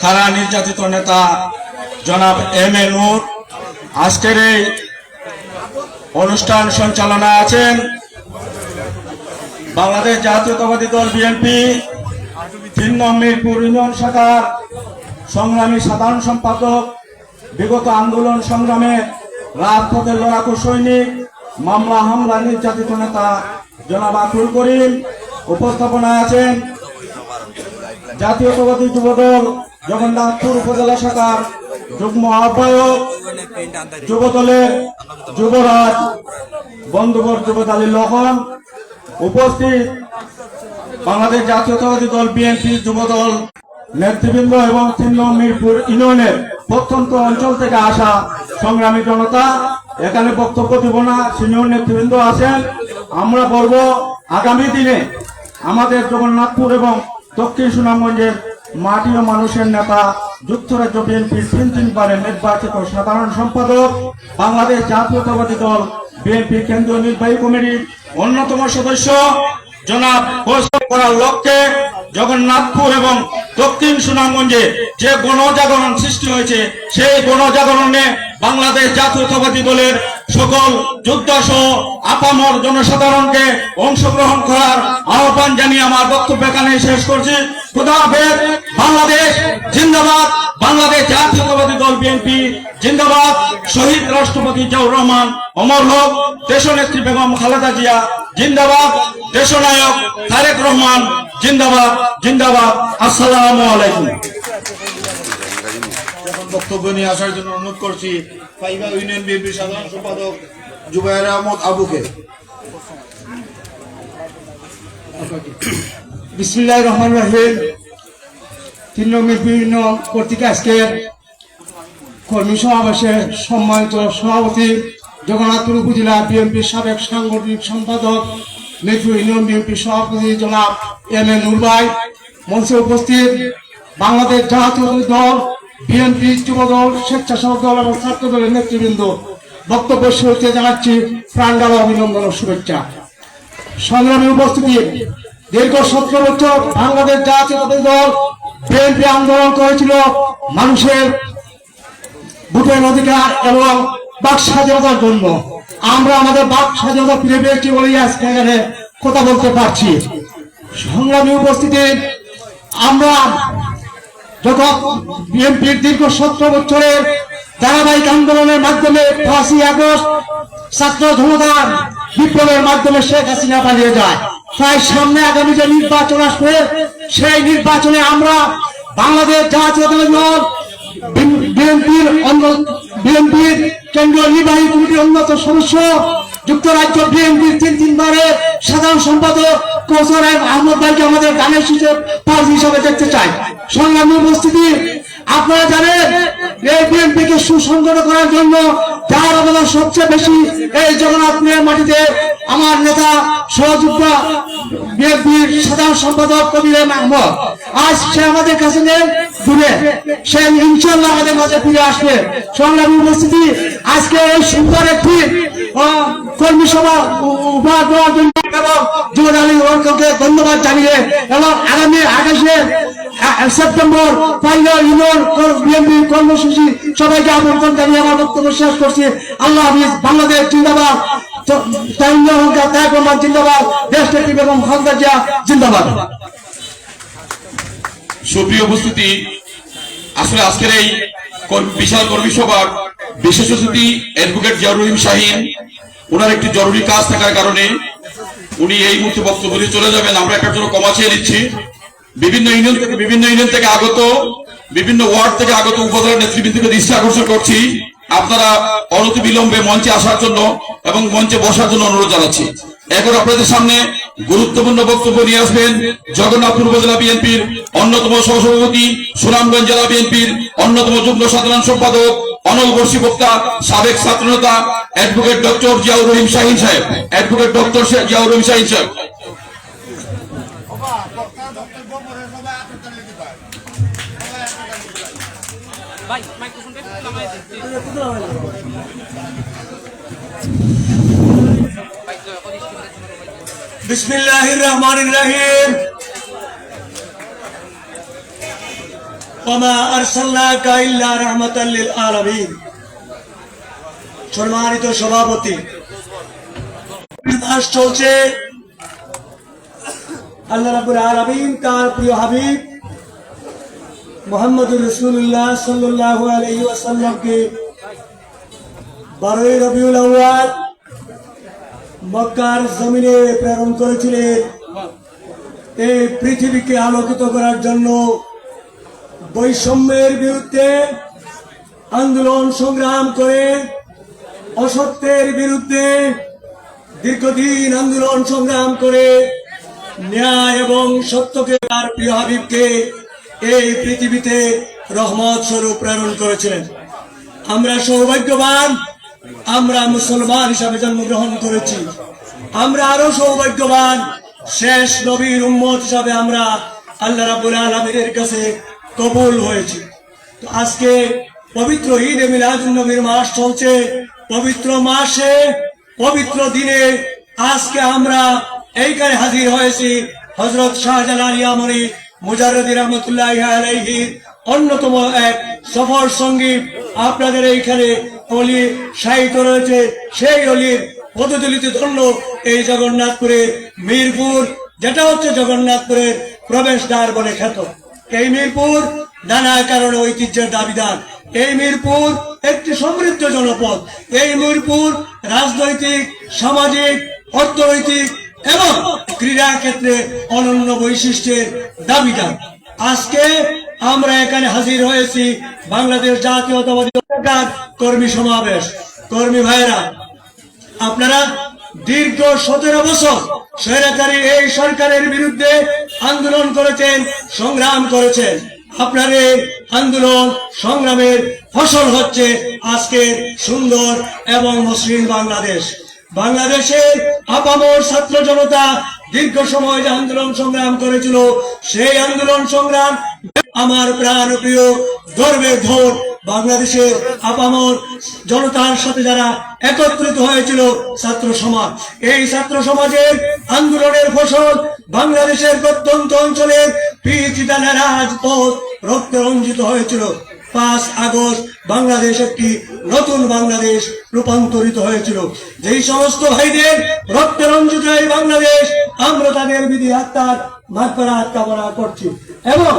কারা নির্যাতিত নেতা জনাব এম এ নূর আজকের এই অনুষ্ঠান সঞ্চালনায় আছেন বাংলাদেশ জাতীয়তাবাদী দল বিএনপি 3 নং মিরপুর ইউনিয়ন শাখার সংগ্রামী সাধারণ সম্পাদক, বিগত আন্দোলন সংগ্রামে রাজপথের লড়াকু সৈনিক, মামলা হামলা নির্যাতিত নেতা জনাব আকুল করিম। উপস্থাপনায় আছেন জাতীয়তাবাদী যুবদল জগন্নাথপুর উপজেলা শাখার যুগ্ম আহ্বায়ক, যুবদলের যুবরাজ বন্ধুবর যুবদ আলী লহন। উপস্থিত বাংলাদেশ জাতীয়তাবাদী দল বিএনপি যুবদল নেতৃবৃন্দ এবং 3 নং মিরপুর ইউনিয়নের প্রত্যন্ত অঞ্চল থেকে আসা সংগ্রামী জনতা। এখানে বক্তব্য দিব না, সিনিয়র নেতৃবৃন্দ আছেন। আমরা বলব আগামী দিনে আমাদের জগন্নাথপুর এবং দক্ষিণ সুনামগঞ্জের মাটি ও মানুষের নেতা, যুক্তরাজ্য বিএনপির 3 বারের নির্বাচিত সাধারণ সম্পাদক, বাংলাদেশ জাতীয়তাবাদী দল বিএনপি কেন্দ্রীয় নির্বাহী কমিটির অন্যতম সদস্য জনাব ঘোষণা করার লক্ষ্যে জগন্নাথপুর এবং দক্ষিণ সুনামগঞ্জে যে গণজাগরণ সৃষ্টি হয়েছে, সেই গণজাগরণে বাংলাদেশ জাতীয়তাবাদী দলের সকল যোদ্ধাসহ আপামর জনসাধারণকে অংশগ্রহণ করার আহ্বান জানিয়ে আমার বক্তব্য এখানে শেষ করছি। খোদা হাফেজ। বাংলাদেশ জিন্দাবাদ। বাংলাদেশ জাতীয়তাবাদী দল বিএনপি জিন্দাবাদ। শহীদ রাষ্ট্রপতি জিয়াউর রহমান অমর হোক। দেশনেত্রী বেগম খালেদা জিয়া জিন্দাবাদ। দেশনায়ক তারেক রহমান জিন্দাবাদ জিন্দাবাদ। আসসালামু আলাইকুম। বক্তব্য নিয়ে আসার জন্য অনুরোধ করছি পাইবা ইউনিয়ন বিএনপির সাধারণ সম্পাদক জুবায়ের আহমদ আবুকে। বিসমিল্লাহির রহমানির রহিম। 3 নং মিরপুর ইউনিয়ন কর্তৃক আজকের কর্মী সমাবেশে সম্মানিত সভাপতি, জগন্নাথপুর উপজেলা বিএনপির সাবেক সাংগঠনিক সম্পাদক, মিরপুর ইউনিয়ন বিএনপির সভাপতি জনাব এম এ নূর ভাই, মঞ্চে উপস্থিত বাংলাদেশ জাতীয়তাবাদী দল বিএনপি যুবদল, স্বেচ্ছাসেবক দল এবং ছাত্র দলের নেতৃবৃন্দ, বক্তব্য শুরুতে জানাচ্ছি প্রাণঢালা অভিনন্দন ও শুভেচ্ছা। সংগ্রামী উপস্থিতি, দীর্ঘ 17 বছর বাংলাদেশ জাতীয়তাবাদী দল বিএনপি আন্দোলন করেছিল মানুষের ভোটের অধিকার এবং বাক স্বাধীনতার জন্য। আমরা আমাদের বাক স্বাধীনতা ফিরে পেয়েছি বলেই আজকে এখানে কথা বলতে পারছি। সংগ্রামী উপস্থিতি, আমরা যখন বিএনপির দীর্ঘ 17 বছরের ধারাবাহিক আন্দোলনের মাধ্যমে 5ই আগস্ট ছাত্র জনতার বিপ্লবের মাধ্যমে শেখ হাসিনা পালিয়ে যায়, তাই সামনে আগামী যে নির্বাচন আসবে, সেই নির্বাচনে আমরা বাংলাদেশ জাতীয়তাবাদী দল বিএনপির কেন্দ্রীয় নির্বাহী কমিটির অন্যতম সদস্য, যুক্তরাজ্য বিএনপির 3 বারের সাধারণ সম্পাদক কৌশল আহমদ ভাইকে আমাদের গানের প্রার্থী হিসাবে দেখতে চাই। সংগ্রামী উপস্থিতি, আপনারা জানেন এই বিএনপিকে সুসংগঠিত করার জন্য যার অবদান সবচেয়ে বেশি এই জগন্নাথপুরের মাটিতে আমার নেতা সহযোদ্ধা বিএনপির সাধারণ সম্পাদক কবির আহমদ। আজ সে আমাদের কাছে নেই, দূরে, সে ইনশাল্লাহ আমাদের মাঝে ফিরে আসবে। সংগ্রামী উপস্থিতি, আজকে এই সুন্দর একটি কর্মী সভা উপহার দেওয়ার জন্য এবং যুবদ আলী ওয়ার্ককে ধন্যবাদ জানিয়ে এবং আগামী 28 সেপ্টেম্বর পাইলা ইউনিয়ন বিএনপি কর্মসূচি সবাইকে আমন্ত্রণ জানিয়ে আমার বক্তব্য শেষ করছি। আল্লাহ হাফিজ। বাংলাদেশ জিন্দাবাদ। তারেক রহমান জিন্দাবাদ। দেশনেত্রী বেগম খালেদা জিয়া জিন্দাবাদ। সুপ্রিয় উপস্থিতি, আসলে আজকের এই বিশাল কর্মী সভার বিশেষ অতিথি অ্যাডভোকেট জিয়াউর রহিম শাহীন, ওনার একটি জরুরি কাজ থাকার কারণে উনি এই মুহূর্তে বক্তব্য দিয়ে চলে যাবেন। আমরা একটা জন্য ক্ষমা চেয়ে নিচ্ছি। বিভিন্ন ইউনিয়ন থেকে আগত, বিভিন্ন ওয়ার্ড থেকে আগত উপজেলার নেতৃবৃন্দকে দৃষ্টি আকর্ষণ করছি, আপনারা অনতি বিলম্বে মঞ্চে আসার জন্য এবং মঞ্চে বসার জন্য অনুরোধ জানাচ্ছি। এখন আপনাদের সামনে গুরুত্বপূর্ণ বক্তব্য নিয়ে আসবেন জগন্নাথপুর উপজেলা বিএনপির অন্যতম সহসভাপতি, সুনামগঞ্জ জেলা বিএনপির অন্যতম যুগ্ম সাধারণ সম্পাদক, অনলবর্ষী বক্তা, সাবেক ছাত্রনেতা অ্যাডভোকেট ডক্টর জিয়াউর রহিম শাহীন সাহেব। অ্যাডভোকেট ডক্টর জিয়াউর রহিম শাহীন সাহেব। বিসমিল্লাহির রহমানির রহিম। ওমা আরসালনাকা ইল্লা রাহমাতাল লিল আলামিন। সম্মানিত সভাপতি, মাস চলছে, আল্লাহ রাব্বুল আলামিন তার প্রিয় হাবিব মুহাম্মদুর রাসূলুল্লাহ সাল্লাল্লাহু আলাইহি ওয়াসাল্লামকে 12 রবিউল আউয়াল মক্কার জমিনে প্রেরণ করেছিলেন এই পৃথিবীকে আলোকিত করার জন্য, বৈষম্যের বিরুদ্ধে আন্দোলন সংগ্রাম করে, অসত্যের বিরুদ্ধে দীর্ঘদিন আন্দোলন সংগ্রাম করে ন্যায় এবং সত্যকে তার প্রিয় হাবিবকে এই পৃথিবীতে রহমত স্বরূপ প্রেরণ করেছিলেন। আমরা সৌভাগ্যবান, আমরা মুসলমান হিসাবে জন্মগ্রহণ করেছি। আমরা আরো সৌভাগ্যবান, শেষ নবীর উম্মত হিসাবে আমরা আল্লাহ রাব্বুল আলামিনের কাছে কবুল হয়েছি। তো আজকে পবিত্র ঈদে মিলাদুন নবীর মাস চলছে। পবিত্র মাসে, পবিত্র দিনে আজকে আমরা এইখানে হাজির হয়েছি হযরত শাহজালাল ইয়ামানি মুজাররদি রহমাতুল্লাহি আলাইহির অন্যতম এক সফর সঙ্গী। আপনাদের এইখানে অলি শায়িত রয়েছে, সেই অলির পদধূলিতে ধন্য এই জগন্নাথপুরের মিরপুর, যেটা হচ্ছে জগন্নাথপুরের প্রবেশদ্বার বলে খ্যাত। এই মিরপুর নানা কারণে ঐতিহ্যের দাবিদার। এই মিরপুর একটি সমৃদ্ধ জনপদ। এই মিরপুর রাজনৈতিক, সামাজিক, অর্থনৈতিক এবং ক্রীড়া ক্ষেত্রে অনন্য বৈশিষ্ট্যের দাবিদার। আজকে আমরা এখানে হাজির হয়েছি বাংলাদেশ জাতীয়তাবাদী দলের কর্মী সমাবেশ। কর্মী ভাইয়েরা, আপনারা দীর্ঘ 17 বছর স্বৈরাচারী এই সরকারের বিরুদ্ধে আন্দোলন করেছেন, সংগ্রাম করেছেন। আপনার এই আন্দোলন সংগ্রামের ফসল হচ্ছে আজকের সুন্দর এবং মসৃণ বাংলাদেশ। বাংলাদেশের আপামর ছাত্র জনতা দীর্ঘ সময় যে আন্দোলন সংগ্রাম করেছিল, সেই আন্দোলন সংগ্রাম আমার প্রাণ প্রিয় গর্বের ধন বাংলাদেশের আপামর জনতার সাথে যারা একত্রিত হয়েছিল ছাত্র সমাজ। এই ছাত্র সমাজের আন্দোলনের ফসল বাংলাদেশের প্রত্যন্ত অঞ্চলের পিচিদানা রাজপথ রক্তে রঞ্জিত হয়েছিল। 5 আগস্ট বাংলাদেশ একটি নতুন বাংলাদেশ রূপান্তরিত হয়েছিল। যেই সমস্ত ভাইদের রক্তে রঞ্জিত এই বাংলাদেশ, আমরা তাদের বিধি আত্মার মাগফিরাত কামনা করছি এবং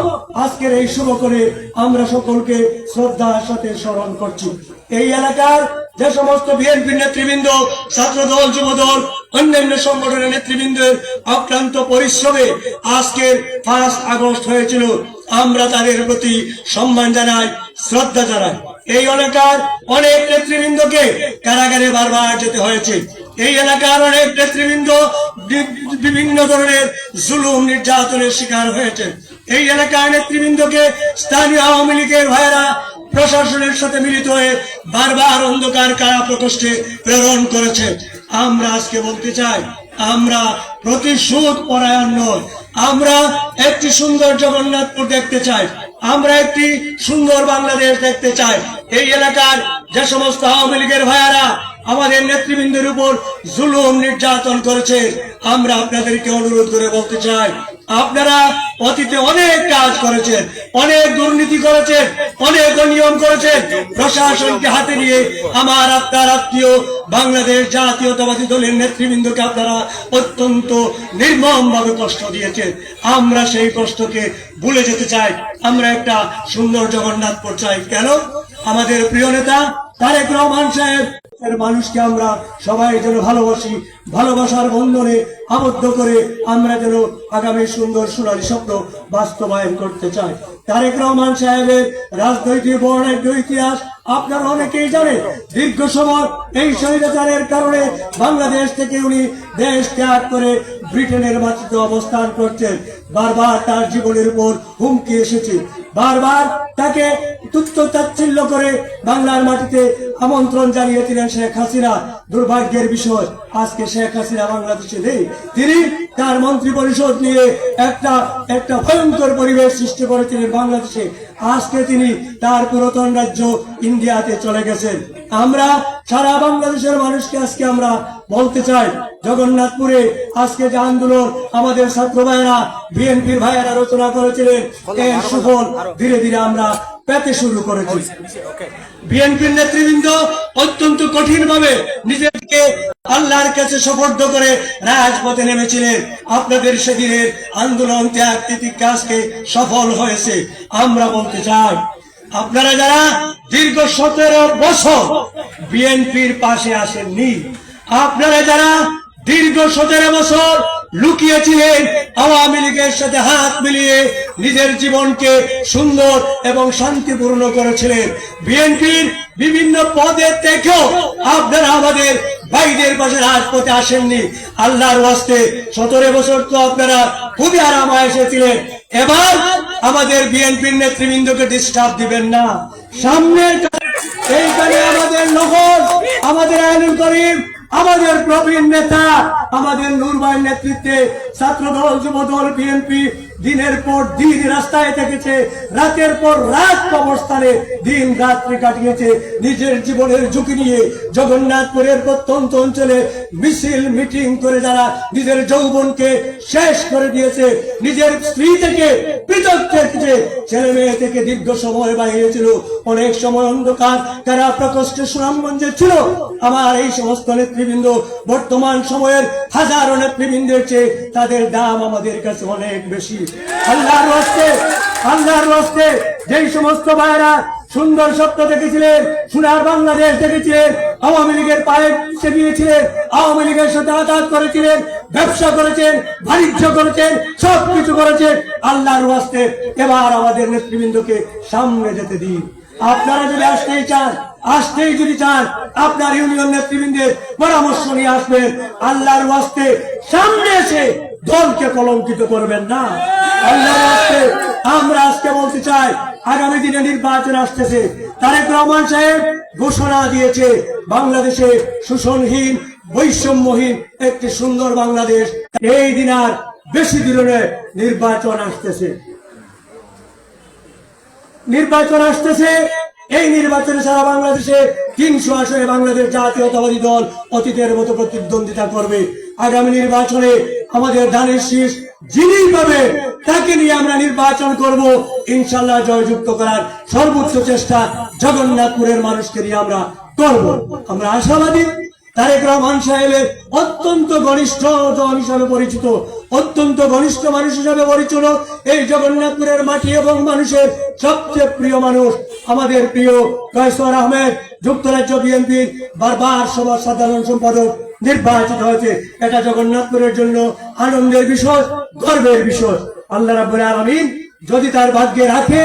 আজকের এই শুভ করে আমরা সকলকে শ্রদ্ধার সাথে স্মরণ করছি। এই এলাকার যে সমস্ত বিএনপির নেতৃবৃন্দ, ছাত্রদল, যুবদল, অন্যান্য সংগঠনের নেতৃবৃন্দের অক্লান্ত পরিশ্রমে আজকের 5 আগস্ট হয়েছিল, আমরা তাদের প্রতি সম্মান জানাই, শ্রদ্ধা জানাই। এই এলাকার অনেক নেতৃবৃন্দকে কারাগারে বারবার যেতে হয়েছে। এই এলাকার অনেক নেতৃবৃন্দ বিভিন্ন ধরনের জুলুম নির্যাতনের শিকার হয়েছে। এই এলাকার নেতৃবৃন্দকে স্থানীয় আওয়ামী লীগের ভাইয়েরা প্রশাসনের সাথে মিলিত হয়ে বারবার অন্ধকার কারা প্রকোষ্ঠে প্রেরণ করেছে। আমরা আজকে বলতে চাই, আমরা প্রতিশোধ পরায়ণ নয়, আমরা একটি সুন্দর জগন্নাথপুর দেখতে চাই, আমরা একটি সুন্দর বাংলাদেশ দেখতে চাই। এই এলাকার যে সমস্ত আওয়ামী লীগের ভাইয়ারা আমাদের নেতৃবৃন্দের উপর জুলুম নির্যাতন করেছে, আমরা আপনাদেরকে অনুরোধ করে বলতে চাই, আপনারা অতীতে অনেক কাজ করেছেন, অনেক দুর্নীতি করেছেন, অনেক অনিয়ম করেছেন। প্রশাসনকে হাতে নিয়ে আমার আপনার আত্মীয় বাংলাদেশ জাতীয়তাবাদী দলের নেতৃবৃন্দকে আপনারা অত্যন্ত নির্মম ভাবে কষ্ট দিয়েছেন। আমরা সেই কষ্টকে ভুলে যেতে চাই, আমরা একটা সুন্দর জগন্নাথপুর চাই। কেন? আমাদের প্রিয় নেতা তারেক রহমান সাহেব মানুষকে আমরা সবাই যেন ভালোবাসি, ভালোবাসার বন্ধনে আবদ্ধ করে আমরা যেন আগামী সুন্দর সোনালী স্বপ্ন বাস্তবায়ন করতে চাই। তারেক রহমান সাহেবের রাজনৈতিক বর্ণাঢ্য ইতিহাস আপনারা অনেকেই জানেন। দীর্ঘ সময় এই স্বৈরাচারের কারণে বাংলাদেশ থেকে উনি দেশ ত্যাগ করে ব্রিটেনের মাটিতে অবস্থান করছেন। বারবার তার জীবনের উপর হুমকি এসেছে, বারবার তাকে তুচ্ছ তাচ্ছিল্য করে বাংলার মাটিতে আমন্ত্রণ জানিয়েছিলেন শেখ হাসিনা। দুর্ভাগ্যের বিষয়, আজকে শেখ হাসিনা বাংলাদেশে নেই। তিনি তার মন্ত্রী পরিষদ নিয়ে একটা ভয়ঙ্কর পরিবেশ সৃষ্টি করেছিলেন বাংলাদেশে। আজকে তিনি তার পুরাতন রাজ্য ইন্ডিয়াতে চলে গেছেন। আমরা সারা বাংলাদেশের মানুষকে আজকে আমরা বলতে চাই, জগন্নাথপুরে আজকে যে আন্দোলন আমাদের ছাত্র ভাইয়েরা বিএনপির ভাইয়েরা রচনা করেছিলেন, এর সুফল ধীরে ধীরে আমরা পেতে শুরু করেছি। বিএনপির নেতৃবৃন্দ অত্যন্ত কঠিন ভাবে নিজেকে আল্লাহর কাছে সুপর্দ করে রাজপথে নেমেছিলেন। আপনাদের সেদিনের আন্দোলন ত্যাগ তিতিক্ষা আজকে সফল হয়েছে। আমরা বলতে চাই, আপনারা যারা দীর্ঘ 17 বছর বিএনপির পাশে আসেননি, আপনারা যারা দীর্ঘ 17 বছর লুকিয়েছিলেন, আওয়ামী লীগের সাথে হাত মিলিয়ে নিজের জীবনকে সুন্দর এবং শান্তিপূর্ণ করেছিলেন, বিএনপির বিভিন্ন পদে থেকেও আপনারা আমাদের ভাইদের পাশে রাজপথে আসেননি। আল্লাহর ওয়াস্তে 17 বছর তো আপনারা খুবই আরামায় এসেছিলেন। এবার আমাদের বিএনপির নেতৃবৃন্দকে ডিস্টার্ব দিবেন না। সামনের এইখানে আমাদের নগর, আমাদের আইনুল করিম, আমাদের প্রবীণ নেতা, আমাদের নূর ভাইয়ের নেতৃত্বে ছাত্রদল, যুবদল, বিএনপি দিনের পর দিন রাস্তায় থেকেছে, রাতের পর রাত অবস্থানে দিন রাত্রি কাটিয়েছে। নিজের জীবনের ঝুঁকি নিয়ে জগন্নাথপুরের প্রত্যন্ত অঞ্চলে মিছিল মিটিং করে যারা নিজের যৌবনকে শেষ করে দিয়েছে, নিজের স্ত্রী থেকে পৃথক থেকে, ছেলে মেয়ে থেকে দীর্ঘ সময় বাইরে ছিল, অনেক সময় অন্ধকার কারা প্রকোষ্ঠে সুনামগঞ্জে ছিল। আমার এই সমস্ত নেতৃবৃন্দ বর্তমান সময়ের হাজারো নেতৃবৃন্দের চেয়ে তাদের দাম আমাদের কাছে অনেক বেশি। আল্লাহর রাস্তে যেই সমস্ত ভাইয়েরা সুন্দর স্বপ্ন দেখেছিলেন, সোনার বাংলাদেশ দেখেছিলেন, আওয়ামী লীগের পায়ে চেপিয়েছিলেন, আওয়ামী লীগের সাথে আঘাত করেছিলেন, ব্যবসা করেছেন, বাণিজ্য করেছেন, সবকিছু করেছেন, আল্লাহর রাস্তে এবার আমাদের নেতৃবৃন্দকে সামনে যেতে দিন। আপনারা যদি আসতেই যদি চান আপনার ইউনিয়ন নেতৃবৃন্দের পরামর্শ নিয়ে আসবেন। আল্লাহর ওয়াস্তে সামনে এসে দলকে কলঙ্কিত করবেন না। আল্লাহর ওয়াস্তে আমরা আজকে বলতে চাই, আগামী দিনে নির্বাচন আসতেছে। তারেক রহমান সাহেব ঘোষণা দিয়েছে বাংলাদেশে শোষণহীন, বৈষম্যহীন একটি সুন্দর বাংলাদেশ। এই দিন আর বেশি দূরে নির্বাচন আসতেছে। এই নির্বাচনে সারা বাংলাদেশে 300 আসনে বাংলাদেশ জাতীয়তাবাদী দল অতীতের মতো প্রতিদ্বন্দ্বিতা করবে। আগামী নির্বাচনে আমাদের ধানের শীষ যিনি পাবে তাকে নিয়ে আমরা নির্বাচন করব। ইনশাল্লাহ জয়যুক্ত করার সর্বোচ্চ চেষ্টা জগন্নাথপুরের মানুষকে নিয়ে আমরা করব। আমরা আশাবাদী তারেক রহমান সাহেবের অত্যন্ত ঘনিষ্ঠ জন হিসাবে পরিচিত, অত্যন্ত ঘনিষ্ঠ মানুষ হিসাবে পরিচিত এই জগন্নাথপুরের মাটি এবং মানুষের সবচেয়ে প্রিয় মানুষ আমাদের প্রিয় কায়সার আহমেদ যুক্তরাজ্য বিএনপির বারবার সভা সাধারণ সম্পাদক নির্বাচিত হয়েছে। এটা জগন্নাথপুরের জন্য আনন্দের বিষয়, গর্বের বিষয়। আল্লাহ রাব্বুল আলামিন যদি তার ভাগ্যে রাখে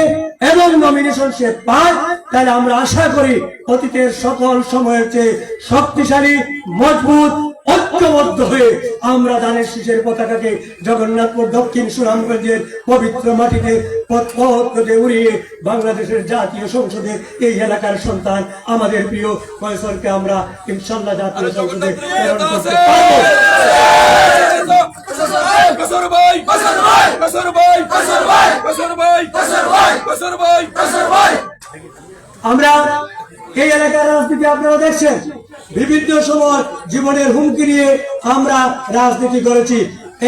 এবং নমিনেশন সে পায়, তাহলে আমরা আশা করি অতীতের সকল সময়ের চেয়ে শক্তিশালী, মজবুত, ঐক্যবদ্ধ হয়ে আমরা ধানের শীষের পতাকাকে জগন্নাথপুর দক্ষিণ সুনামগঞ্জের পবিত্র মাটিতে পথ উড়িয়ে বাংলাদেশের জাতীয় সংসদে এই এলাকার সন্তান আমাদের প্রিয় কয়সরকে আমরা ইনশাল্লাহ জাতীয় সংসদে প্রেরণ করতে পারব। আমরা এই এলাকার রাজনীতি আপনারা দেখছেন, বিভিন্ন সময় জীবনের হুমকি নিয়ে আমরা রাজনীতি করেছি।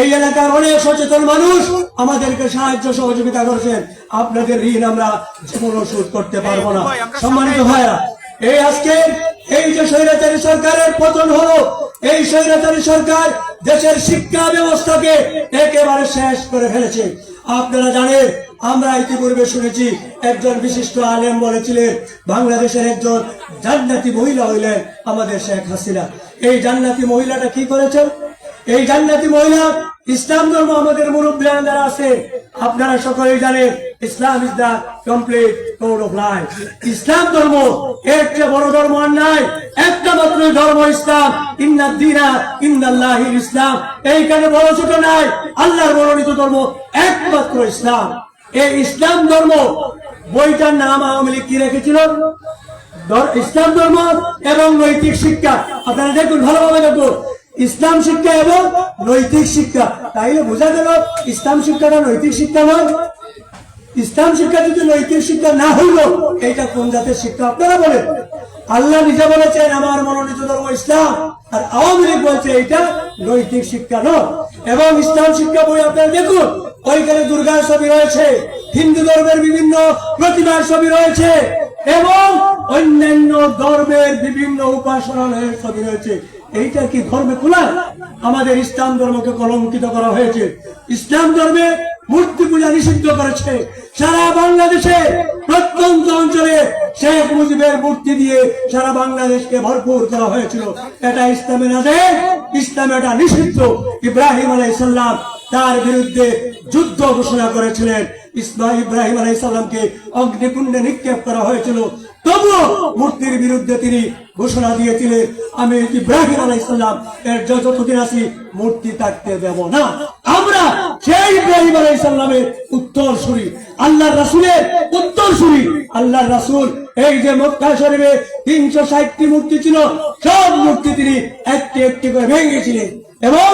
এই এলাকার অনেক সচেতন মানুষ আমাদেরকে সাহায্য সহযোগিতা করেছেন। আপনাদের ঋণ আমরা জীবনও শোধ করতে পারবো না। সম্মানিত ভাইরা, এই আজকে এই যে স্বৈরাচারী সরকারের পতন হলো, এই স্বৈরাচারী সরকার দেশের শিক্ষা ব্যবস্থাকে একেবারে শেষ করে ফেলেছে। আপনারা জানেন, আমরা ইতিপূর্বে শুনেছি একজন বিশিষ্ট আলেম বলেছিলেন বাংলাদেশের একজন জান্নাতি মহিলা হইলেন আমাদের শেখ হাসিনা। এই জান্নাতি মহিলাটা কি করেছেন? এই জান্নাতি মহিলা ইসলাম ধর্ম আমাদের মুরব্বিয়ান যারা আছে আপনারা সকলেই জানেন, Islam is the complete code of life. ইসলাম ধর্ম এর চেয়ে বড় ধর্ম আর নাই, একটা মাত্র ধর্ম ইসলাম। ইন্নাদ দীনা ইনদাল্লাহিল ইসলাম। এইখানে বড় ছোট নাই, আল্লাহর মনোনীত ধর্ম একমাত্র ইসলাম। এই ইসলাম ধর্ম বইটার নাম আওয়ামী লীগ কি রেখেছিল? ইসলাম ধর্ম এবং নৈতিক শিক্ষা। আপনারা দেখুন, ভালোভাবে দেখুন, ইসলাম শিক্ষা এবং নৈতিক শিক্ষা। তাইলে বোঝা গেল ইসলাম শিক্ষাটা নৈতিক শিক্ষা নয়। ইসলাম শিক্ষা যদি নৈতিক শিক্ষা না হইল, এইটা কোন জাতের শিক্ষা আপনারা বলেন? আল্লাহ নিজে বলেছেন আমার মনোনীত ধর্ম ইসলাম, আর আওয়ামী লীগ বলছে এইটা নৈতিক শিক্ষা নয়। এবং ইসলাম শিক্ষা বই আপনারা দেখুন, ওইখানে দুর্গার ছবি রয়েছে, হিন্দু ধর্মের বিভিন্ন প্রতিমার ছবি রয়েছে এবং অন্যান্য ধর্মের বিভিন্ন উপাসনালয়ের ছবি রয়েছে। এইটা কি ধর্মে কুলায়? আমাদের ইসলাম ধর্মকে কলঙ্কিত করা হয়েছে। ইসলাম ধর্মে মূর্তি পূজা নিষিদ্ধ করেছে। সারা বাংলাদেশে প্রত্যন্ত অঞ্চলে শেখ মুজিবের মূর্তি দিয়ে সারা বাংলাদেশকে ভরপুর করা হয়েছিল। এটা ইসলামে না যে ইসলামে এটা নিষিদ্ধ। ইব্রাহিম আলাইহিস সালাম তার বিরুদ্ধে যুদ্ধ ঘোষণা করেছিলেন। ইব্রাহিম আলাইহিস সালামকে অগ্নিকুণ্ডে নিক্ষেপ করা হয়েছিল, তবুও মূর্তির বিরুদ্ধে তিনি ঘোষণা দিয়েছিলেন, আমি ইব্রাহিম আলাইহিস সালাম এর যতদিন আছি মূর্তি থাকতে দেব না। আমরা সেই ইব্রাহিম আলাইহিস সালামের উত্তরসূরি, আল্লাহর রাসূলের উত্তরসূরি। আল্লাহর রাসূল এই যে মক্কা শরীফে 360টি মূর্তি ছিল, সব মূর্তি তিনি একটি একটি করে ভেঙেছিলেন এবং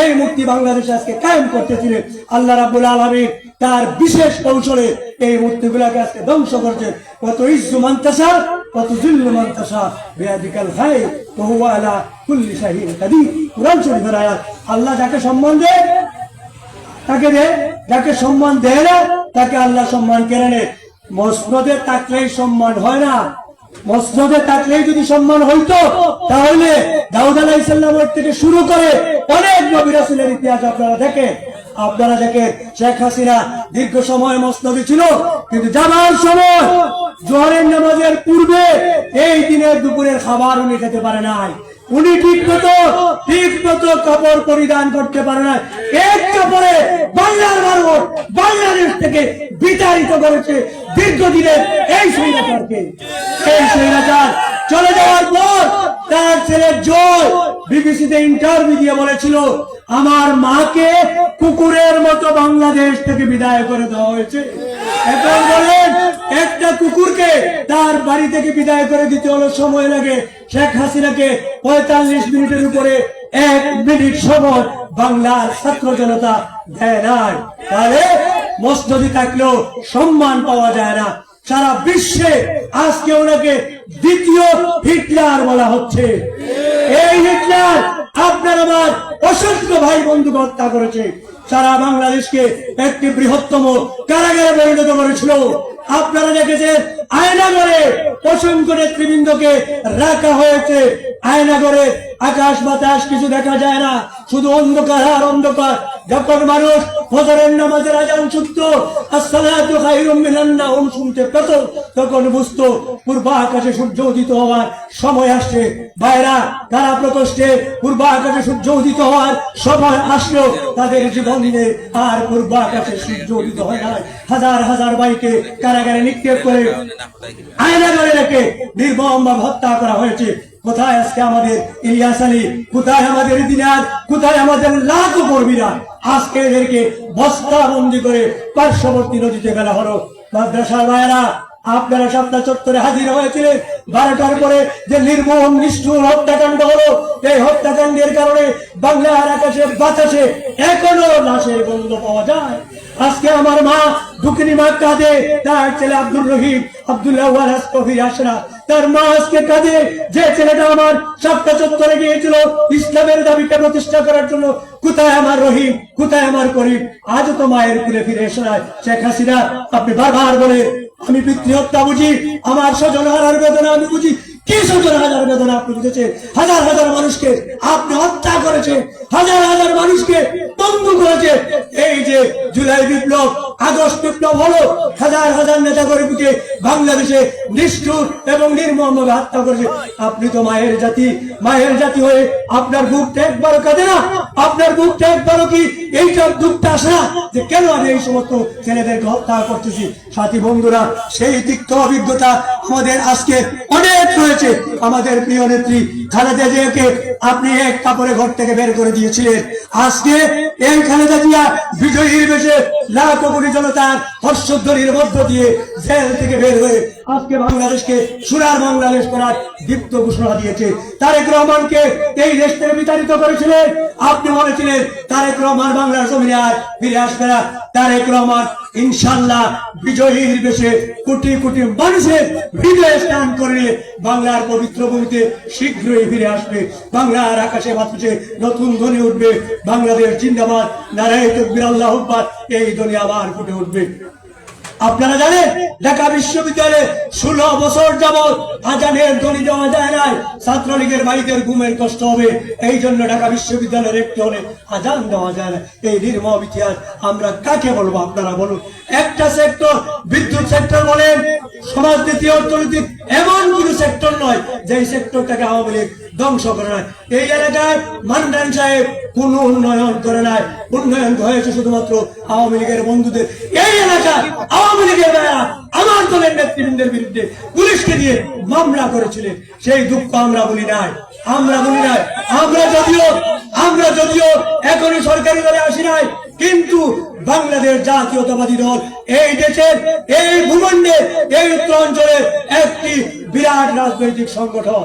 এই মূর্তি বাংলাদেশে আজকে কায়েম করতেছিলেন। আল্লাহ রাব্বুল আলামিন তার বিশেষ কৌশলে এই মূর্তিগুলোকে আজকে ধ্বংস করছেন। কত ইজ্জু মানতাসা, কত জিল্লু মানতাসা, বিয়াদিকাল খায়র ওয়া হুয়া আলা কুল্লি শাইইন কাদির। কুরআন শরীফের আয়াত। আল্লাহ যাকে সম্মান দেয় তাকে দেয়, যাকে সম্মান দেয় না তাকে আল্লাহ সম্মান কেড়ে নেয়। মসনদে থাকলেই সম্মান হয় না। মসনদে থাকলেই যদি সম্মান হইতো তাহলে দাউদ আলাইহিস সালামের থেকে শুরু করে অনেক নবী রাসূলের ইতিহাস আপনারা দেখেন। শেখ হাসিনা দীর্ঘ সময় মসনদে ছিল, কিন্তু যাবার সময় জোহরের নামাজের পূর্বে এই দিনের দুপুরের খাবার উনি খেতে পারে নাই। উনি ঠিক মতো কাপড় পরিধান করতে পারে না। এক কাপড়ে বাংলার মানুষ বাংলাদেশ থেকে বিতাড়িত করেছে দীর্ঘদিনের এই স্বৈরাচারকে। এই স্বৈরাচার চলে যাওয়ার পর তার ছেলে জয় বিবিসিতে ইন্টারভিউ দিয়ে বলেছিল, আমার মাকে কুকুরের মতো বাংলাদেশ থেকে বিদায় করে দেওয়া হয়েছে। এখন বলেন, একটা কুকুরকে তার বাড়ি থেকে বিদায় করে দিতে হলো সময় লাগে, শেখ হাসিনাকে 45 মিনিটের উপরে 1 মিনিট সময় বাংলার ছাত্র জনতা দেয় নাই। তাহলে মসনদে থাকলেও সম্মান পাওয়া যায় না। সারা বিশ্বে আজকে ওনাকে দ্বিতীয় হিটলার বলা হচ্ছে। এই হিটলার আপনার আমার অসংখ্য ভাই বন্ধু হত্যা করেছে, সারা বাংলাদেশকে একটি বৃহত্তম কারাগারে পরিণত করেছিল। আপনারা দেখেছেন আয়নাগরে অসংখ্য নেতৃবৃন্দকে রাখা হয়েছে। আয়নাগরে আকাশ বাতাস কিছু দেখা যায় না, শুধু অন্ধকার আর অন্ধকার। যখন মানুষ ফজরের নামাজের আজান শুনতো, আসসালাতু খায়রুম মিনান নাওম শুনতে পেত, তখন বুঝতো পূর্ব আকাশে সূর্য উদিত হওয়ার সময় আসছে। ভাইরা, তারা প্রকোষ্ঠে পূর্ব আকাশে সূর্য উদিত হওয়ার সময় আসলো, তাদের জীবনে আর পূর্ব আকাশে সূর্য উদিত হয় না। হাজার হাজার ভাইকে কারাগারে নিক্ষেপ করে আয়নাগরে রেখে নির্মমভাবে হত্যা করা হয়েছে। কোথায় আজকে আমাদের ইলিয়াস আলী, কোথায় আমাদের দিনার, কোথায় আমাদের লাখো কর্মীরা? আজকে এদেরকে বস্তাবন্দি করে পার্শ্ববর্তী নদীতে ফেলা হলো। মাদ্রাসার ভাইয়েরা, আপনারা সপ্তাহ চত্বরে হাজির হয়েছিলেন 12টার পরে যে নির্মম নিষ্ঠুর হত্যাকাণ্ড হলো। এই হত্যাকাণ্ডের কারণে বাংলার আকাশে বাতাসে এখনো লাশের গন্ধ পাওয়া যায়। আজকে আমার মা দুঃখিনী মা কাঁদে, তার ছেলে আব্দুর রহিম, আব্দুল্লাহ ওয়ারাস কবির আশরা, তার মা আজকে কাঁদে। যে ছেলেটা আমার সপ্তাহ চত্বরে গিয়েছিল ইসলামের দাবিকে প্রতিষ্ঠা করার জন্য, কোথায় আমার রহিম, কোথায় আমার করিম? আজও তো মায়ের কুলে ফিরে এসে নাই। শেখ হাসিনা, আপনি বারবার বলে আমি পিতৃহত্যা বুঝি, আমার স্বজন হারার বেদনা আমি বুঝি। কি স্বজন হাজার বেদনা আপনি বুঝেছেন? হাজার হাজার মানুষকে আপনি হত্যা করেছেন, হাজার হাজার মানুষকে বন্ধু করেছে। এই যে জুলাই বিপ্লব, আগস্ট বিপ্লব হলো, হাজার হাজার নেতা কর্মীকে বাংলাদেশে নিষ্ঠুর এবং নির্মমভাবে হত্যা করেছে। আপনি তো মায়ের জাতি, মায়ের জাতি হয়ে আপনার বুকটা একবারও কাঁদে না? আপনার বুকটা একবারও কি এইসব দুঃখটা আসে না যে কেন আমি এই সমস্ত ছেলেদেরকে হত্যা করতেছি? সাথী বন্ধুরা, সেই তিক্ত অভিজ্ঞতা আমাদের আজকে অনেক রয়েছে। আমাদের প্রিয় নেত্রী খালেদা জিয়াকে আপনি এক কাপড়ে ঘর থেকে বের করে দিয়েছিলেন। আজকে এই খালেদা জিয়া বিজয়ীর বেশে লাখো কোটি জনতার হর্ষধ্বনির মধ্য দিয়ে জেল থেকে বের হয়ে আজকে বাংলাদেশকে সোনার বাংলাদেশ করার দীপ্ত ঘোষণা দিয়েছে। তারেক রহমানকে এই দেশ থেকে বিতাড়িত করেছিলেন, আপনি বলেছিলেন তারেক রহমান বাংলার জমিনে আর ফিরে আসবে না। তারেক রহমান ইনশাআল্লাহ বিজয়ীর বেশে কোটি কোটি মানুষের হৃদয়ে স্নান করে বাংলার পবিত্র ভূমিতে শীঘ্রই ফিরে আসবে। বাংলার আকাশে বাতাসে নতুন ধ্বনি উঠবে, বাংলাদেশ জিন্দাবাদ, নারায়ে তাকবীর, আল্লাহু আকবার, এই ধ্বনি আবার ফুটে উঠবে। আপনারা জানেন ঢাকা বিশ্ববিদ্যালয়ে 16 বছর যাবৎ আজানের ধ্বনি দেওয়া যায় নাই। ছাত্রলীগের বাড়িতে ঘুমের কষ্ট হবে, এই জন্য ঢাকা বিশ্ববিদ্যালয়ের একটি হলে আজান দেওয়া যায় না। এই নির্মম ইতিহাস আমরা কাকে বলবো? আপনারা বলুন। একটা সেক্টর, বিদ্যুৎ সেক্টর বলেন, সমাজনীতি, অর্থনীতি, এমন কোনো সেক্টর নয় যে সেক্টরটাকে আওয়ামী লীগ ধ্বংস করে নাই। এই এলাকায় মান্নান সাহেব কোন উন্নয়ন করে নাই, উন্নয়ন হয়েছে শুধুমাত্র আওয়ামী লীগের বন্ধুদের। এই এলাকায় আওয়ামী লীগের ভাইরা আমার দলের নেতৃবৃন্দের বিরুদ্ধে পুলিশকে দিয়ে মামলা করেছিলেন, সেই দুঃখ আমরা বলি নাই, আমরা বলি নাই। আমরা যদিও এখনই সরকারি দলে আসি নাই, কিন্তু বাংলাদেশ জাতীয়তাবাদী দল এই দেশের, এই ভূখণ্ডের, এই উত্তরাঞ্চলের একটি বিরাট রাজনৈতিক সংগঠন।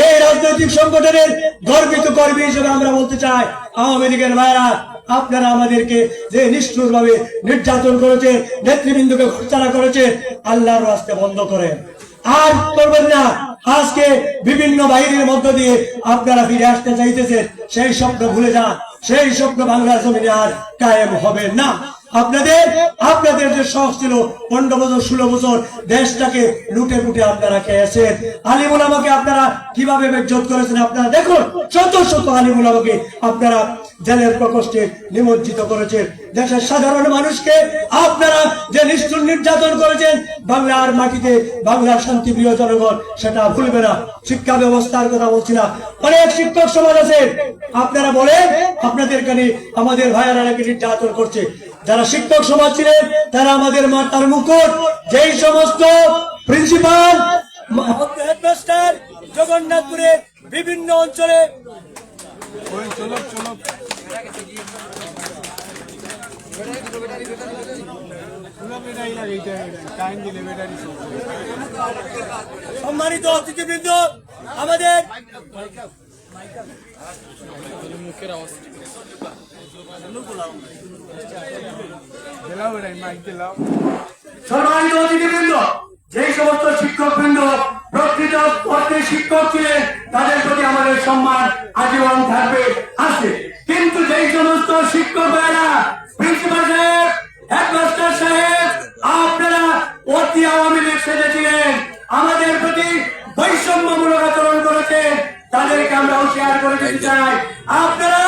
এই রাজনৈতিক সংগঠনের গর্বিত কর্মী হিসেবে আমরা বলতে চাই, আওয়ামী লীগের ভাইরা আপনারা আমাদেরকে যে নিষ্ঠুর ভাবে নির্যাতন করেছে, নেতৃবৃন্দকে হত্যা করেছে, আল্লাহর রাস্তায় বন্ধ করেন, আর করবেন না। আজকে বিভিন্ন বাহিনীর মধ্য দিয়ে আপনারা ফিরে আসতে চাইতেছেন, সেই স্বপ্ন ভুলে যান, সেই স্বপ্ন বাংলার জমিনে আর কায়েম হবে না। আপনাদের যে শখ ছিল 15 বছর 16 বছর দেশটাকে লুটে পুটে আপনারা খেয়েছেন। আলিম উলামাকে আপনারা কিভাবে বেজ্জত করেছেন আপনারা দেখুন। শত শত আলিম উলামাকে আপনারা জেলের প্রকোষ্ঠে নিমজ্জিত করেছেন। দেশের সাধারণ মানুষকে আপনারা যে নিষ্ঠুর নির্যাতন করেছেন, বাংলার মাটিতে বাংলার শান্তিপ্রিয় জনগণ সেটা ভুলবে না। শিক্ষা ব্যবস্থার কথা বলছি না, অনেক শিক্ষক সমাজ আছে, আপনারা বলেন আপনাদের কানে আমাদের ভাইয়ারা নাকি নির্যাতন করছে। যারা শিক্ষক সমাজ ছিলেন তারা আমাদের মাতার মুকুট। যেই সমস্ত প্রিন্সিপাল, হেডমাস্টার জগন্নাথপুরের বিভিন্ন অঞ্চলে সম্মানিত অতিথিবৃন্দ, আমাদের সম্মানিত অতিথিবৃন্দ, যে সমস্ত শিক্ষকবৃন্দ প্রকৃত অর্থে শিক্ষক ছিলেন তাদের প্রতি আমাদের সম্মান আজীবন থাকবে, আছে। কিন্তু যেই সমস্ত শিক্ষক ভাইরা, প্রিন্সিপাল সাহেব, হেডমাস্টার সাহেব, আপনারা অতি আওয়ামী লীগ সেজেছিলেন, আমাদের প্রতি বৈষম্যমূলক আচরণ করেছেন, তাদেরকে আমরা হুঁশিয়ার করে দিতে চাই। আপনারা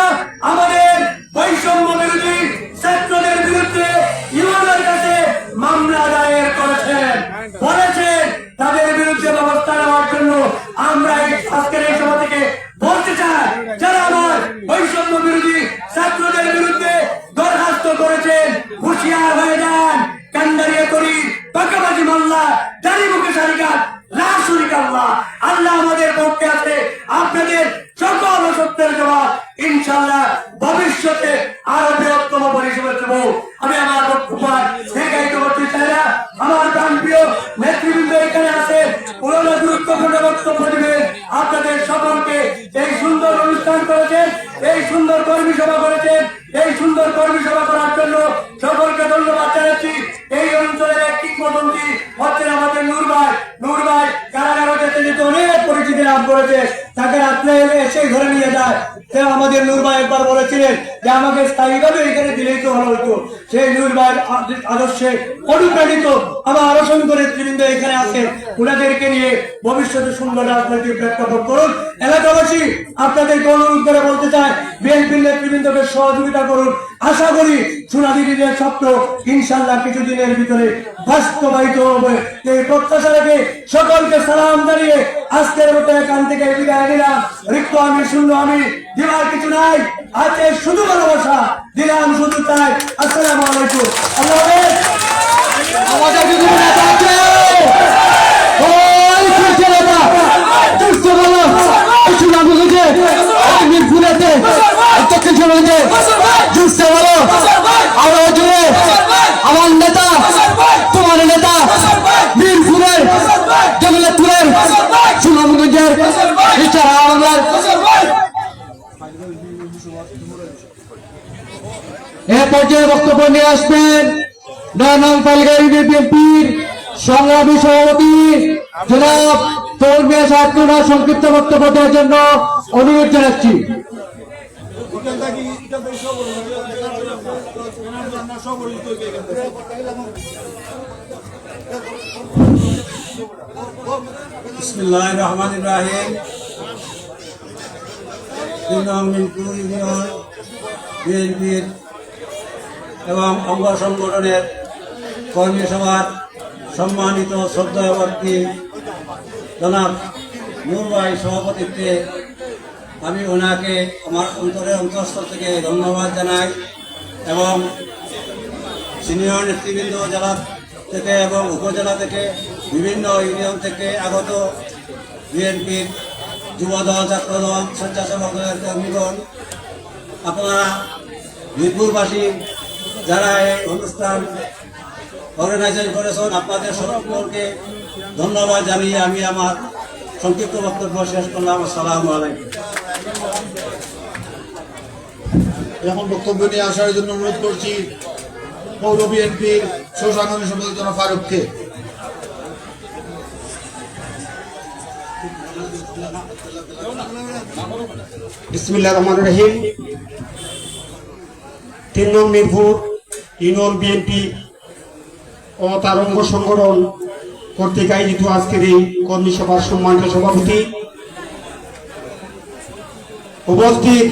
আমাদের বৈষম্য বিরোধী ছাত্রদের বিরুদ্ধে ইমামের কাছে মামলা দায়ের করেছেন, বলেছেন তাদের বিরুদ্ধে ব্যবস্থা নেওয়ার জন্য। আমরা আজকের এই সভা থেকে বলতে চাই, যারা আমার বৈষম্য বিরোধী ছাত্রদের বিরুদ্ধে দরখাস্ত করেছেন, হুঁশিয়ার হয়ে যান। কান্ডারিয়া করি, পাকাবাজি মাল্লা, দাড়ি মুখে সারিকা, আল্লাহ আমাদের পক্ষে আছে। আপনাদের সকল সত্যের জবাব ইনশাআল্লাহ ভবিষ্যতে আরো বৃহত্তম পরিষেবা দেব। আমি আমার বক্তব্য দীর্ঘায়িত করতে চাই না। আমার প্রাণপ্রিয় নেতৃবৃন্দ এখানে আছে, ওনারা গুরুত্বপূর্ণ বক্তব্য দিবেন। আপনাদের সকলকে এই সুন্দর অনুষ্ঠান করেছেন, এই সুন্দর কর্মী সভা করেছেন, এই সুন্দর কর্মী সভা করার জন্য সকলকে ধন্যবাদ জানাচ্ছি। এই অঞ্চলের এক কিংবদন্তি হচ্ছেন আমাদের নূর ভাই কারাগারে যেতে অনেক পরিচিতি লাভ করেছে, তাকে রাত্রে এলে এসে ঘরে নিয়ে যায়। আমাদের নূর ভাই একবার বলেছিলেন যে আমাকে স্থায়ীভাবে এখানে দিলেই তো ভালো হতো। সেই নূর ভাই আদর্শে অনুপ্রাণিত আমার অসংখ্য নেতৃবৃন্দ এখানে আছে, ওনাদেরকে নিয়ে ভবিষ্যতে সুন্দর রাজনৈতিক প্রেক্ষাপট করুন। এলাকাবাসী আপনাদেরকে অনুরোধ করে বলতে চাই, বিএনপির নেতৃবৃন্দকে সহযোগিতা করুন। আশা করি সোনালী দিনের স্বপ্ন ইনশাআল্লাহ কিছুদিনের ভিতরে বাস্তবায়িত হবে। এই প্রত্যাশা রেখে সকলকে সালাম জানিয়ে আজকের মতো এখান থেকে বিদায় নিলাম। রিক্ত আমি, শূন্য আমি, দেওয়ার কিছু নাই, আছে শুধু ভালোবাসা, দিলাম শুধু তাই। আসসালামু আলাইকুম, আল্লাহ হাফেজ। আমাদের কিছু নেতা আছে, ওই কিছু নেতা দুষ্ট বলো, সুনাম বুঝে মিরপুরেতে দক্ষিণ সমাজে দুষ্ট বলো, আমরা জুড়ে আমার নেতা, তোমার নেতা, মিরপুরের জগন্নাথপুরের সুনামগঞ্জের এছাড়া আমাদের পর্যায়ে বক্তব্য নিয়ে আসবেন 9 নং তালিকা ইউনিয়ন বিএনপির সংগ্রামী সভাপতি জনাব তৌমিয়া সাহেবকে সংক্ষিপ্ত বক্তব্য দেওয়ার জন্য অনুরোধ জানাচ্ছি। বিসমিল্লাহির রহমানির রহিম। 3 নং মিরপুর ইউনিয়ন বিএনপির এবং অঙ্গ সংগঠনের কর্মী সভার সম্মানিত শ্রদ্ধাবর্তী জনাব নূর ভাই সভাপতিত্বে আমি ওনাকে আমার অন্তঃস্থল থেকে ধন্যবাদ জানাই এবং সিনিয়র নেতৃবৃন্দ জেলা থেকে এবং উপজেলা থেকে বিভিন্ন ইউনিয়ন থেকে আগত বিএনপির যুবদল ছাত্রদল স্বেচ্ছাসেবক দলের কর্মীগণ, আপনারা মিরপুরবাসী যারা এই অনুষ্ঠান অর্গানাইজেশন করেছেন, আপনাদের সকলকে ধন্যবাদ জানিয়ে আমি আমার সংক্ষিপ্ত বক্তব্য শেষ করলাম। আসসালামু আলাইকুম। এখন বক্তব্য নিয়ে আসার জন্য অনুরোধ করছি পৌর বিএনপির সহসাংগঠনিক সম্পাদক জনাব ফারুককে। বিসমিল্লাহির রহমানির রহিম। 3 নং মিরপুর ইউনিয়ন বিএনপি ও তার অঙ্গ সংগঠন কর্তৃক আয়োজিত আজকের এই কর্মী সভার সম্মানিত সভাপতি, উপস্থিত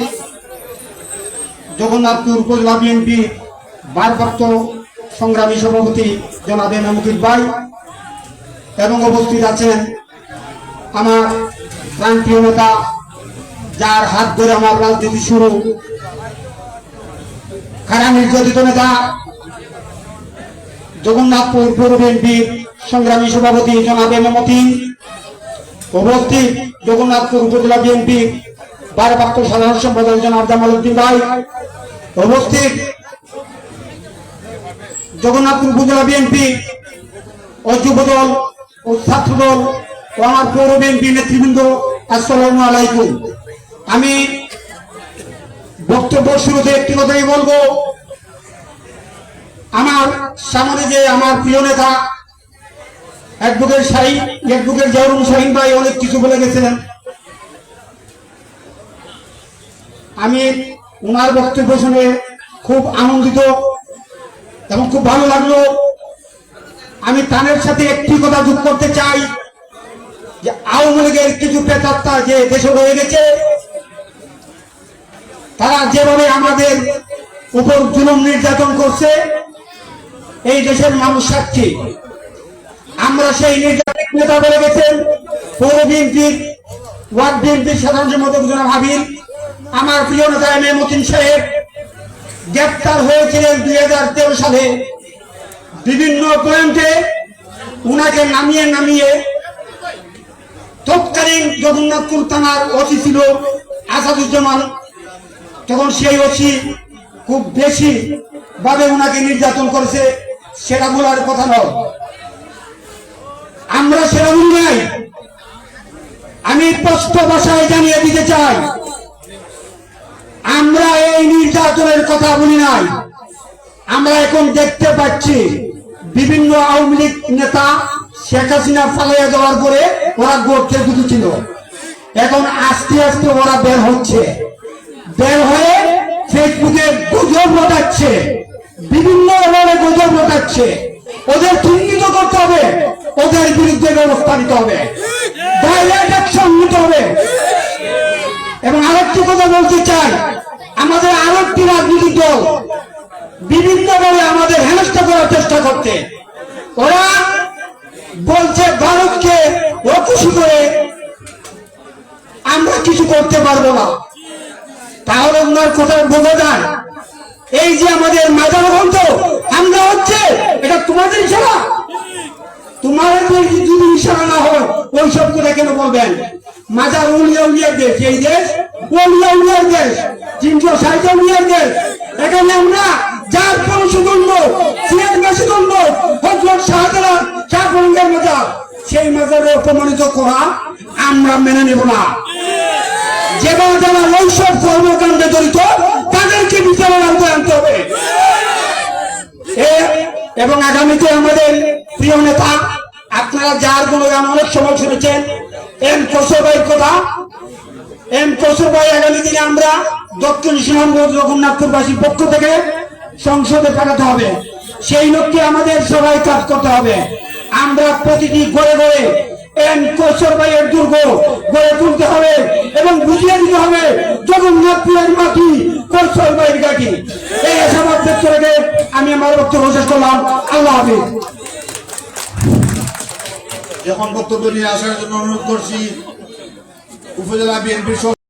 জগন্নাথপুর উপজেলা বিএনপি ভারপ্রাপ্ত সংগ্রামী সভাপতি জনাব এম মুকিত ভাই এবং উপস্থিত আছেন আমার প্রান্তীয় নেতা, যার হাত ধরে আমার রাজনীতি শুরু, খারাপ নির্যাতিত নেতা জগন্নাথপুর পৌর বিএনপির সংগ্রামী সভাপতি জনাব এম মতিন, উপস্থিত জগন্নাথপুর উপজেলা বিএনপির ভারপ্রাপ্ত সাধারণ সম্পাদক জনাব জামাল উদ্দিন ভাই, উপস্থিত জগন্নাথপুর উপজেলা বিএনপি ও যুবদল ও ছাত্রদল ও আমার পৌর বিএনপি নেতৃবৃন্দ, আসসালামু আলাইকুম। আমি বক্তব্য শুরুতে একটি কথাই বলবো, আমার সামনে যে আমার প্রিয় নেতা অ্যাডভোকেট জাওরুল শাহীন ভাই অনেক কিছু বলে গেছেন। আমি ওনার বক্তব্য শুনে খুব আনন্দিত এবং খুব ভালো লাগলো। আমি তানের সাথে একটি কথা যোগ করতে চাই যে আওয়ামী লীগের কিছু প্রেতাত্মা যে দেশে রয়ে গেছে, তারা যেভাবে আমাদের উপর জুলুম নির্যাতন করছে, এই দেশের মানুষ সাক্ষী। আমরা সেই নির্যাতন নেতা বলে গেছেন পৌর বিএনপির ওয়ার্ড বিএনপির সাধারণ সম্পাদক জনাব হাবিব, আমার প্রিয় নেতা এম এ মতিন সাহেব গ্রেপ্তার হয়েছিলেন 2013 সালে। বিভিন্ন পয়েন্টে উনাকে নামিয়ে তৎকালীন জগন্নাথপুর থানার ওসি ছিল আসাদুজ্জামান, তখন সেই ওসি খুব বেশি ভাবে উনাকে নির্যাতন করেছে, সেটা বলার কথা নয়। আমরা সেটা বলি নাই। আমি স্পষ্ট ভাষায় জানিয়ে দিতে চাই, আমরা এই নির্যাতনের কথা বলি নাই। আমরা এখন দেখতে পাচ্ছি বিভিন্ন আওয়ামী লীগ নেতা শেখ হাসিনা পালিয়ে যাওয়ার পরে ওরা গড়তে ছিল, এখন আস্তে আস্তে ওরা বের হচ্ছে, বের হয়ে ফেসবুকে গুজব রটাচ্ছে, বিভিন্ন ভাবে গুজব রটাচ্ছে। ওদের চিহ্নিত করতে হবে, ওদের বিরুদ্ধে ব্যবস্থা নিতে হবে, ডাইরেক্ট অ্যাকশন নিতে হবে। এবং আরেকটি কথা বলতে চাই, আমাদের আরেকটি রাজনৈতিক দল বিভিন্নভাবে আমাদের হেনস্থা করার চেষ্টা করতে, ওরা বলছে ভারতকে খুশি করে আমরা কিছু করতে পারবো না। তাহলে ওনার কথা বোঝা যায়, এই যে আমাদের মাজার গ্রন্থ হামলা হচ্ছে, এটা তোমাদের ইশারা? তোমাদের যদি ইশারা না হয় ওই সব কথা কেন বলবেন? মাজার উলিয়ার দেশ, এই দেশ উলিয়ার দেশ, 360 উলিয়ার দেশ। এখানে আমরা যার পরশুদণ্ড সিয়াদ মাসুদণ্ড হযরত শাহজালাল শাহফরঙ্গের মাজার, সেই মাজারে অপমানিত করা আমরা মেনে নেব না। যারা যারা ওইসব কর্মকাণ্ডে জড়িত তাদেরকে বিচারের আওতায় আনতে হবে। এবং আগামীতে আমাদের প্রিয় নেতা, আপনারা যার গুণগান অনেক সময় শুনেছেন, এম কৌশল ভাইয়ের কথা। এম কৌশল ভাই আগামী দিনে আমরা দক্ষিণ সুনামগঞ্জ রঘুনাথপুরবাসীর পক্ষ থেকে সংসদে পাঠাতে হবে। সেই লক্ষ্যে আমাদের সবাই কাজ করতে হবে। আমরা প্রতিটি ঘরে ঘরে এম কৌশল ভাইয়ের দুর্গ গড়ে তুলতে হবে এবং বুঝিয়ে দিতে হবে জগন্নাথপুরের মাটি কৌশল ভাইয়ের ঘাটি। এই আশাবাদ ব্যক্ত রেখে আমি আমার বক্তব্য শেষ করলাম। আল্লাহ হাফিজ। এখন বক্তব্য নিয়ে আসার জন্য অনুরোধ করছি উপজেলা বিএনপির